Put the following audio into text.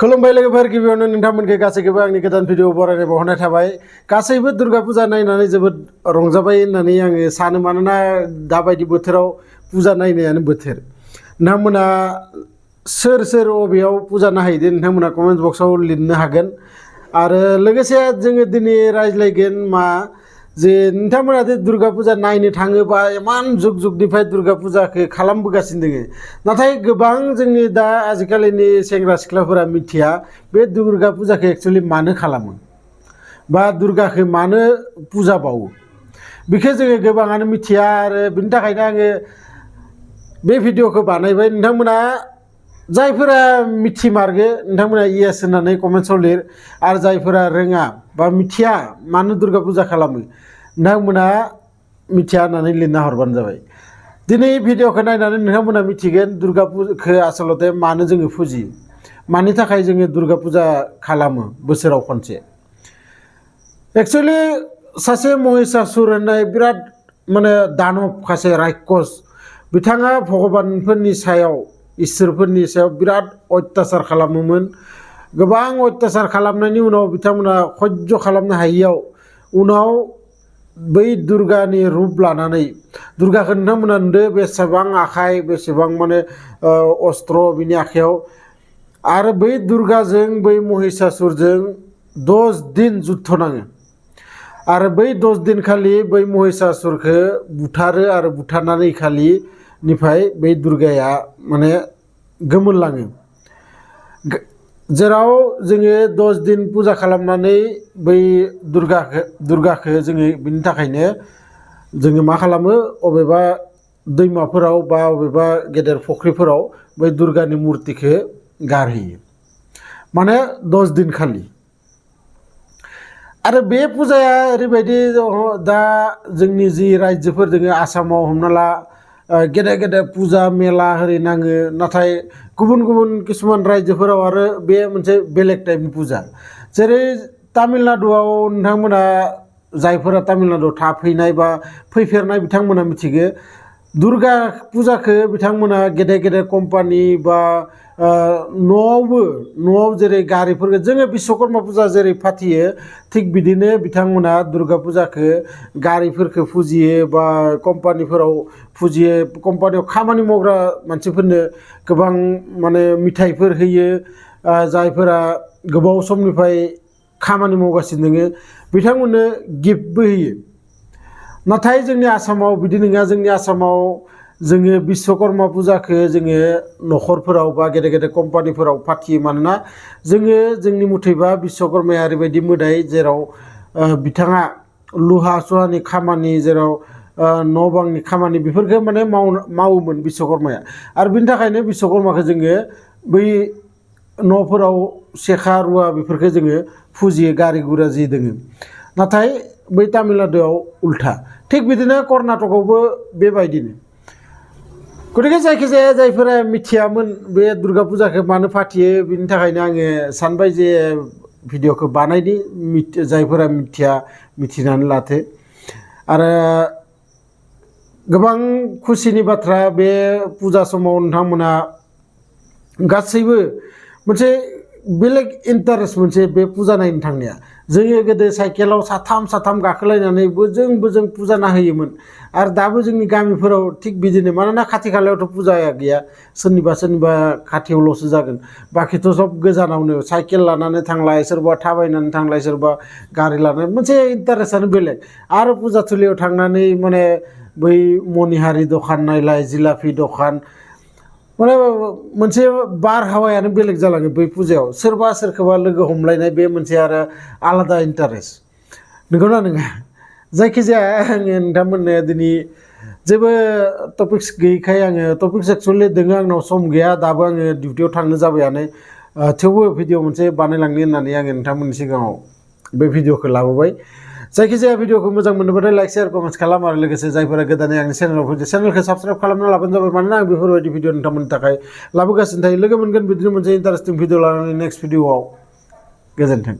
खुलुमबाय लोगोफोर गिबियावनो नोंथांमोनखौ गासैखौबो आंनि गोदान भिडिअ बरायनाय बावहरनाय थाबाय गासैबो दुर्गा फुजा नायनानै जोबोद रंजाबाय होननानै आङो सानो मानोना दाबायदि बोथोराव फुजा नायनायानो बोथोर नोंथांमोना सोर सोर अबेयाव फुजा नायहैदों नोंथांमोना कमेन्ट बक्सआव लिरनो हागोन आरो लोगोसे जोङो दिनै रायज्लायगोन मा जे नोंथांमोना दुर्गा फुजा नायनो थाङोबा इमान जुग जुगनिफ्राय दुर्गा फुजाखौ खालामबोगासिनो दङ नाथाय गोबां जोंनि दा आजिखालिनि सेंग्रा सिख्लाफोरा मिथिया बे दुर्गा फुजाखौ एक्चुअली मानो खालामो बा दुर्गाखौ मानो फुजा बावो बेखौ जोङो गोबाङानो मिथिया आरो बिनि थाखायनो आङो बे भिडिअखौ बानायबाय नोंथांमोना जायफोरा मिथिमारगो नोंथांमोना येस होननानै कमेन्ट्सआव लिर आरो जायफोरा रोङा बा मिथिया मानो दुर्गा फुजा खालामो नोंथांमोना मिथिया होननानै लिरना हरबानो जाबाय दिनै भिडिअखौ नायनानै नोंथांमोना मिथिगोन दुर्गा फुजाखौ आसलते मानो जोङो फुजियो मानि थाखाय जोङो दुर्गा फुजा खालामो बोसोराव खनसे एक्चुअली सासे महिषासुर होननाय बिराद माने दानब खासे रायखस बिथाङा भगबानफोरनि सायाव इसोरफोरनि सायाव बिराद अत्याचार खालामोमोन गोबां अत्याचार खालामनायनि उनाव बिथांमोना सह्य खालामनो हायियाव उनाव बै दुर्गानि रूप लानानै दुर्गाखौ नोंथांमोना नुदो बेसेबां आखाइ बेसेबां माने अस्त्र बिनि आखायाव आरो बै दुर्गाजों बै महिषासुरजों 10 दिन जुद्ध नाङो आरो बै 10 दिन खालि बै महिषासुरखौ बुथारो आरो बुथारनानै खालिनिफ्राय बै दुर्गाया माने गोमोरलाङो जेराव जोङो 10 दिन फुजा खालामनानै बै दुर्गाखौ जोङो बिनि थाखायनो जोङो मा खालामो अबेबा दैमाफोराव बा अबेबा गेदेर फुख्रिफोराव बै दुर्गानि मुर्तिखौ गारहैयो माने 10 दिन खालि आरो बे फुजाया ओरैबायदि दा जोंनि जि रायजोफोर दङ आसामाव हमना ला गेदेर गेदेर फुजा मेला ओरै नाङो नाथाय गुबुन गुबुन किसुमान रायजोफोराव आरो बे मोनसे बेलेग टाइपनि फुजा जेरै तामिलनाडुआव नोंथांमोना जायफोरा तामिलनाडुआव थाफैनाय बा फैफेरनाय बिथांमोना मिथिगो दुर्गा फुजाखौ बिथांमोना गेदेर गेदेर कम्पानि बा न'आव जेरै गारिफोरखौ जोङो बिश्वकर्मा फुजा जेरै फाथियो थिग बिदिनो बिथांमोना दुर्गा फुजाखौ गारिफोरखौ फुजियो बा कम्पानिफोराव फुजियो कम्पानियाव खामानि मावग्रा मानसिफोरनो गोबां माने मिथाइफोर होयो जायफोरा गोबाव समनिफ्राय खामानि मावगासिनो दङ बिथांमोननो गिफ्टबो होयो नाथाय जोंनि आसामाव बिदि नङा जोंनि आसामाव जोङो बिश्वकर्मा फुजाखौ जोङो न'खरफोराव बा गेदेर गेदेर कम्पानिफोराव फाथियो मानोना जोङो जोंनि मथेबा बिश्वकर्माया ओरैबायदि मोदाय जेराव बिथाङा लुहा सुहानि खामानि जेराव न' बांनि खामानि बेफोरखौ माने मावोमोन बिश्वकर्माया आरो बिनि थाखायनो बिश्वकर्माखौ जोङो बै न'फोराव सेखा रुवा बेफोरखौ जोङो फुजियो गारि गुरा जि दोङो नाथाय बै तामिलनाडुआव उल्था थिग बिदिनो कर्नाटकआवबो बेबायदिनो गतिके जायखिजाया जायफोरा मिथियामोन बे दुर्गा फुजाखौ मानो फाथियो बिनि थाखायनो आङो सानबाय जे भिडिअखौ बानायनि जायफोरा मिथिया मिथिनानै लाथो आरो गोबां खुसिनि बाथ्रा बे फुजा समाव नोंथांमोना गासैबो मोनसे बेलेग इन्टारेस्ट मोनसे बे फुजा नायनो थांनाया जोङो गोदो साइकेलाव साथाम गाखोलायनानै बोजों फुजा नायहैयोमोन आरो दाबो जोंनि गामिफोराव थिग बिदिनो मानोना खाथि खालायावथ' फुजाया गैया सोरनिबा खाथियावल'सो जागोन बाखिथ' सब गोजानावनो साइकेल लानानै थांलाय सोरबा थाबायनानै थांलाय सोरबा गारि लानानै मोनसे इन्टारेस्टआनो बेलेग आरो फुजाथुलियाव थांनानै माने बै मनिहारि दखान नायलाय जिलापि दखान माने मोनसे बारहावायानो बेलेग जालाङो बै फुजायाव सोरबा सोरखौबा लोगो हमलायनाय बे मोनसे आरो आलादा इन्टारेस्ट नंगौना नङा जायखिजाया आङो नोंथांमोननो दिनै जेबो टपिक्स गैयैखाय आङो टपिक्स एक्चुअलि दोङो आंनाव सम गैया दाबो आङो डिउटियाव थांनो जाबायानो थेवबो भिडिअ मोनसे बानायलांनो होननानै आङो नोंथांमोननि सिगाङाव बे भिडिअखौ लाबोबाय जायखिजाया भिडिअखौ मोजां मोनोबाथाय लाइक शेयार कमेन्ट्स खालाम आरो लोगोसे जायफोरा गोदानै आंनि चेनेलाव फैदो चेनेलखौ साबस्क्राइब खालामना लाबानो जाबाय मानोना आं बेफोरबायदि भिडिअ नोंथांमोननि थाखाय लाबोगासिनो थायो लोगो मोनगोन बिदिनो मोनसे इन्टारेस्टिं भिडिअ लानानै नेक्स्ट भिडिअआव गोजोन्थों।